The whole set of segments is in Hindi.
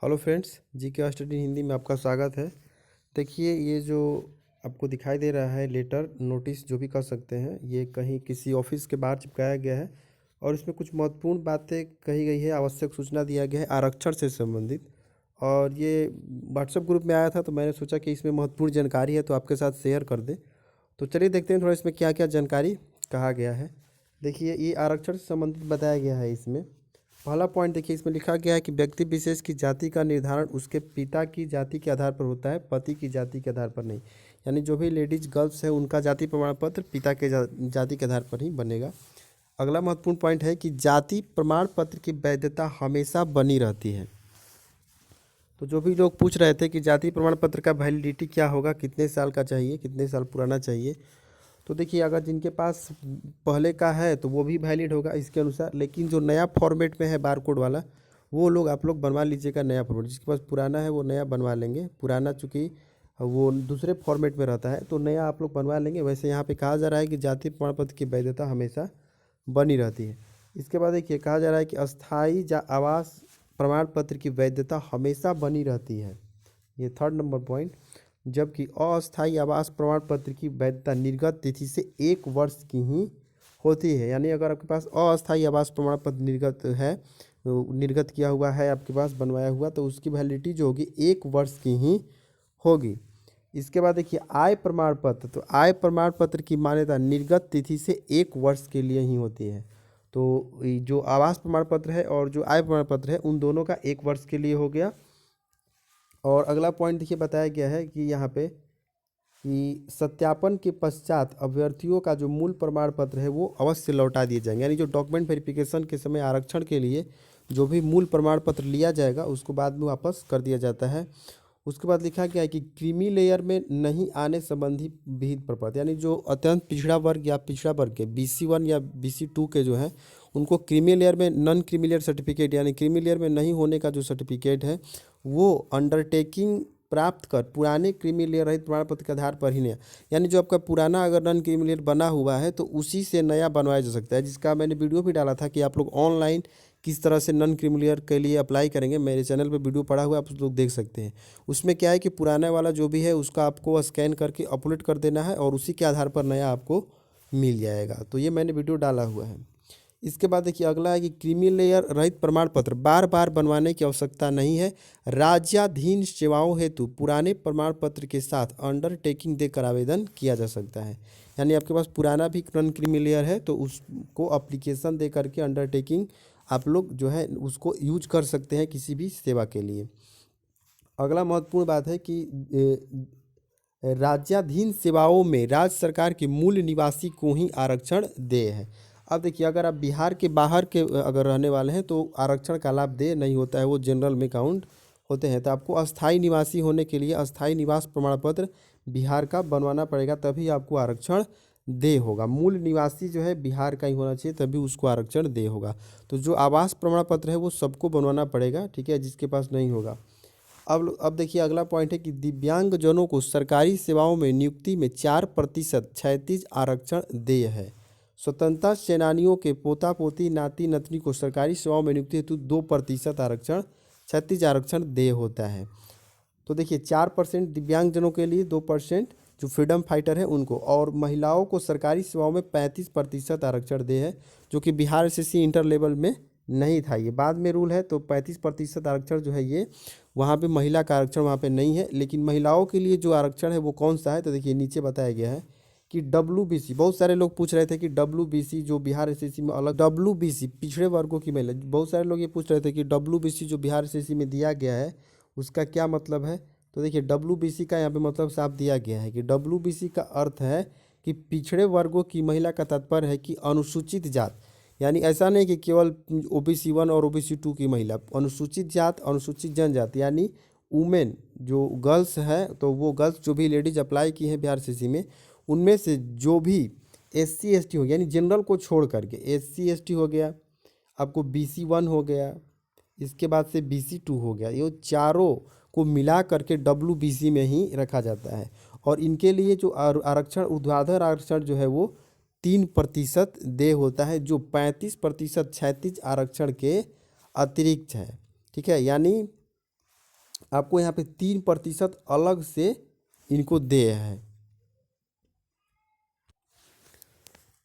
Hello friends, GK study Hindi में आपका स्वागत है। देखिए, ये जो आपको दिखाई दे रहा है लेटर नोटिस जो भी कर सकते हैं, ये कहीं किसी ऑफिस के बाहर चिपकाया गया है और इसमें कुछ महत्वपूर्ण बातें कही गई है, आवश्यक सूचना दिया गया है आरक्षण से संबंधित। और ये व्हाट्सएप ग्रुप में आया था तो मैंने सोचा कि इसमें महत्वपूर्ण जानकारी है तो आपके साथ शेयर कर दें। तो चलिए देखते हैं थोड़ा इसमें क्या क्या जानकारी कहा गया है। देखिए, ये आरक्षण से संबंधित बताया गया है। इसमें पहला पॉइंट देखिए, इसमें लिखा गया है कि व्यक्ति विशेष की जाति का निर्धारण उसके पिता की जाति के आधार पर होता है, पति की जाति के आधार पर नहीं। यानी जो भी लेडीज गर्ल्स है उनका जाति प्रमाण पत्र पिता के जाति के आधार पर ही बनेगा। अगला महत्वपूर्ण पॉइंट है कि जाति प्रमाण पत्र की वैधता हमेशा बनी रहती है। तो जो भी लोग पूछ रहे थे कि जाति प्रमाण पत्र का वैलिडिटी क्या होगा, कितने साल का चाहिए, कितने साल पुराना चाहिए, तो देखिए अगर जिनके पास पहले का है तो वो भी वैलिड होगा इसके अनुसार। लेकिन जो नया फॉर्मेट में है बारकोड वाला, वो लोग आप लोग बनवा लीजिएगा नया फॉर्मेट। जिसके पास पुराना है वो नया बनवा लेंगे, पुराना चूँकि वो दूसरे फॉर्मेट में रहता है तो नया आप लोग बनवा लेंगे। वैसे यहाँ पे कहा जा रहा है कि जाति प्रमाण पत्र की वैधता हमेशा बनी रहती है। इसके बाद देखिए कहा जा रहा है कि अस्थाई आवास प्रमाण पत्र की वैधता हमेशा बनी रहती है, ये थर्ड नंबर पॉइंट। जबकि अस्थायी आवास प्रमाण पत्र की वैधता निर्गत तिथि से 1 वर्ष की ही होती है। यानी अगर आपके पास अस्थायी आवास प्रमाण पत्र निर्गत है, तो निर्गत किया हुआ है आपके पास बनवाया हुआ, तो उसकी वैलिडिटी जो होगी 1 वर्ष की ही होगी। इसके बाद देखिए आय प्रमाण पत्र, तो आय प्रमाण पत्र की मान्यता निर्गत तिथि से 1 वर्ष के लिए ही होती है। तो जो आवास प्रमाण पत्र है और जो आय प्रमाण पत्र है उन दोनों का 1 वर्ष के लिए हो गया। और अगला पॉइंट देखिए बताया गया है कि यहाँ पे कि सत्यापन के पश्चात अभ्यर्थियों का जो मूल प्रमाण पत्र है वो अवश्य लौटा दिए जाएंगे। यानी जो डॉक्यूमेंट वेरिफिकेशन के समय आरक्षण के लिए जो भी मूल प्रमाण पत्र लिया जाएगा उसको बाद में वापस कर दिया जाता है। उसके बाद लिखा गया है कि क्रीमी लेयर में नहीं आने संबंधी विहित प्रपत्र, यानी जो अत्यंत पिछड़ा वर्ग या पिछड़ा वर्ग के BC1 या BC2 के जो है उनको क्रीमी लेयर में नॉन क्रीमी लेयर सर्टिफिकेट, यानी क्रीमी लेयर में नहीं होने का जो सर्टिफिकेट है वो अंडरटेकिंग प्राप्त कर पुराने क्रीमी लेयर रहित प्रमाण पत्र के आधार पर ही नया, यानी जो आपका पुराना अगर नॉन क्रीमी लेयर बना हुआ है तो उसी से नया बनवाया जा सकता है। जिसका मैंने वीडियो भी डाला था कि आप लोग ऑनलाइन किस तरह से नॉन क्रीमी लेयर के लिए अप्लाई करेंगे, मेरे चैनल पे वीडियो पड़ा हुआ है, आप लोग देख सकते हैं। उसमें क्या है कि पुराना वाला जो भी है उसका आपको स्कैन करके अपलोड कर देना है और उसी के आधार पर नया आपको मिल जाएगा। तो ये मैंने वीडियो डाला हुआ है। इसके बाद देखिए अगला है कि क्रीमी लेयर रहित प्रमाण पत्र बार बार बनवाने की आवश्यकता नहीं है। राज्याधीन सेवाओं हेतु पुराने प्रमाण पत्र के साथ अंडरटेकिंग देकर आवेदन किया जा सकता है। यानी आपके पास पुराना भी नॉन क्रीमी लेयर है तो उसको अप्लीकेशन दे करके अंडरटेकिंग आप लोग जो है उसको यूज कर सकते हैं किसी भी सेवा के लिए। अगला महत्वपूर्ण बात है कि राज्याधीन सेवाओं में राज्य सरकार के मूल निवासी को ही आरक्षण दे है। अब देखिए अगर आप बिहार के बाहर के अगर रहने वाले हैं तो आरक्षण का लाभ दे नहीं होता है, वो जनरल में काउंट होते हैं। तो आपको अस्थाई निवासी होने के लिए अस्थाई निवास प्रमाण पत्र बिहार का बनवाना पड़ेगा, तभी आपको आरक्षण दे होगा। मूल निवासी जो है बिहार का ही होना चाहिए तभी उसको आरक्षण दे होगा। तो जो आवास प्रमाण पत्र है वो सबको बनवाना पड़ेगा, ठीक है, जिसके पास नहीं होगा। अब देखिए अगला पॉइंट है कि दिव्यांगजनों को सरकारी सेवाओं में नियुक्ति में 4% क्षैतिज आरक्षण देय है। स्वतंत्रता सेनानियों के पोता पोती नाती नतनी को सरकारी सेवाओं में नियुक्ति हेतु 2% आरक्षण क्षैतिज आरक्षण देय होता है। तो देखिए 4% दिव्यांगजनों के लिए, 2% जो फ्रीडम फाइटर है उनको, और महिलाओं को सरकारी सेवाओं में 35% आरक्षण दे है, जो कि बिहार SSC इंटर लेवल में नहीं था। ये बाद में रूल है, तो 35% आरक्षण जो है ये वहाँ पे महिला का आरक्षण वहाँ पे नहीं है। लेकिन महिलाओं के लिए जो आरक्षण है वो कौन सा है, तो देखिए नीचे बताया गया है कि WBC, बहुत सारे लोग पूछ रहे थे कि WBC जो बिहार SSC में अलग, WBC पिछड़े वर्गों की महिला, बहुत सारे लोग ये पूछ रहे थे कि WBC जो बिहार SSC में दिया गया है उसका क्या मतलब है। तो देखिए WBC का यहाँ पे मतलब साफ दिया गया है कि WBC का अर्थ है कि पिछड़े वर्गों की महिला का तात्पर्य है कि अनुसूचित जात, यानी ऐसा नहीं कि केवल OBC1 और OBC2 की महिला, अनुसूचित जात अनुसूचित जनजाति यानी वुमेन जो गर्ल्स है, तो वो गर्ल्स जो भी लेडीज अप्लाई की हैं बिहार SSC में उनमें से जो भी SC ST हो गया, यानी जनरल को छोड़ करके SC ST हो गया, आपको BC1 हो गया, इसके बाद से BC2 हो गया, ये चारों को मिला करके WBC में ही रखा जाता है। और इनके लिए जो आरक्षण ऊर्ध्वाधर आरक्षण जो है वो 3% दे होता है, जो 35% क्षैतिज आरक्षण के अतिरिक्त है, ठीक है। यानी आपको यहाँ पे 3% अलग से इनको दे है।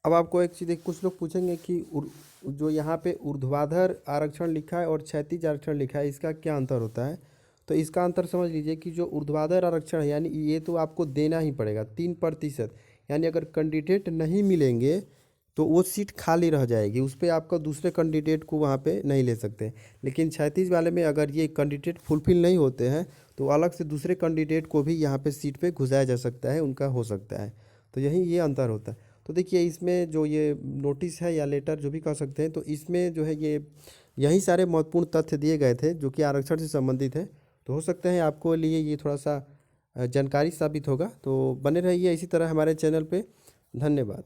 अब आपको एक चीज़, कुछ लोग पूछेंगे कि जो यहाँ पे ऊर्ध्वाधर आरक्षण लिखा है और क्षैतिज आरक्षण लिखा है, इसका क्या अंतर होता है। तो इसका अंतर समझ लीजिए कि जो ऊर्ध्वाधर आरक्षण है यानी ये तो आपको देना ही पड़ेगा 3%, यानी अगर कैंडिडेट नहीं मिलेंगे तो वो सीट खाली रह जाएगी, उस पर आपका दूसरे कैंडिडेट को वहाँ पे नहीं ले सकते। लेकिन क्षैतिज वाले में अगर ये कैंडिडेट फुलफिल नहीं होते हैं तो अलग से दूसरे कैंडिडेट को भी यहाँ पे सीट पे घुसाया जा सकता है, उनका हो सकता है। तो यही ये अंतर होता है। तो देखिए इसमें जो ये नोटिस है या लेटर जो भी कह सकते हैं, तो इसमें जो है ये यही सारे महत्वपूर्ण तथ्य दिए गए थे जो कि आरक्षण से संबंधित है। तो हो सकता है आपको लिए ये थोड़ा सा जानकारी साबित होगा। तो बने रहिए इसी तरह हमारे चैनल पे। धन्यवाद।